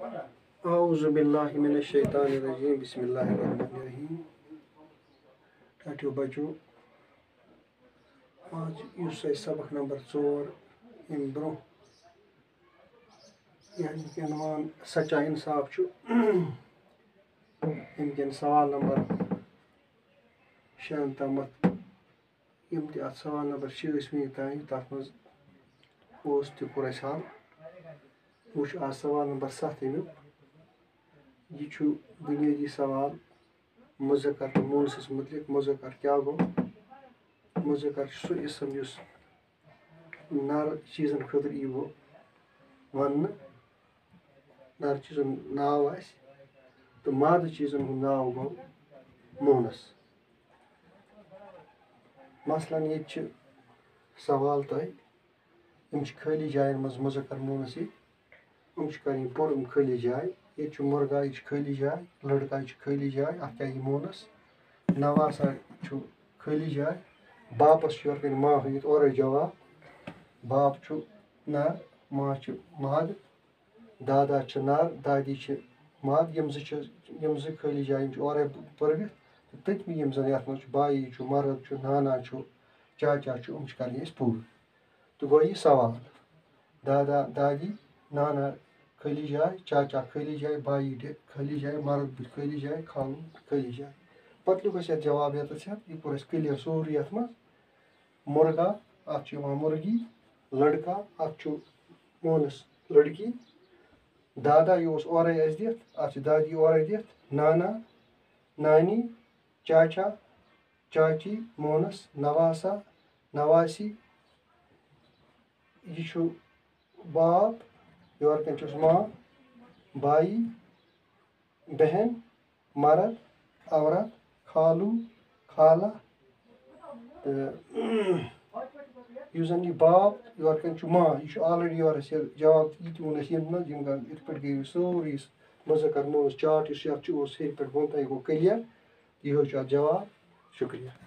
औज़ु बिल्लाहि मिनश शैतानिर रजीम बिस्मिल्लाहिर रहमानिर रहीम। टाटियो बचो आज युस सबक नंबर 4 इन ब्रो यानी कि अनवान सच्चा इंसाफ इनकन सवाल नंबर 6 तमत यम ते अत सवाल नंबर 6 तान तथ मज कोर हल वो आज सवाल नंबर 7 अमुक यह बुनियादी सवाल मुज़क्कर तो मुनसस मुतलिक। मुज़क्कर क्या गो? मुज़क्कर सह इसम युस नर चीज़न खतर यी वन नर चीज़न नाव आस तो माद चीज़न हुंद नाव गो मोनस। मसलन ये सवाल तय खाली जायन मज मुज़क्कर मोनस यम कर पुर खाली जाय ये मुर्गा यह खाली जाय लड़का यह खाली जाय अत क्या मोनस। नवासा खाली जाय बापस योर माँ हथ और जवाब बाप नर माँ मद दादा नर दादी मद यम खाली जाय और पुरवित तो तथमी यम जन ये बाई मर्द नाना चाचा कर पूर तो गो यह सवाल दादा दादी नाना खाली जाए चाचा खाली जाए बाई खाली जाए मर्द खाली जाए खालू खाली जाए पत् लुग जवाब ये कोर क्लियर सोरी ये मुर्गा अत मुर्गी लड़का अत मोनस लड़की दादा यह और दित अत दादी और दित नाना नानी चाचा चाची मोनस नवासा नवासी यह बाप योर माँ बाई बहन मर्द औरत खालू खाला जन यह बाप योर माँ यह ऑलरेडी योर जवाब ये वोन इत पे गई सोरी मुज़क्कर मोनस चार्ट ये पे वो तक गो क्लियर यह जवाब। शुक्रिया।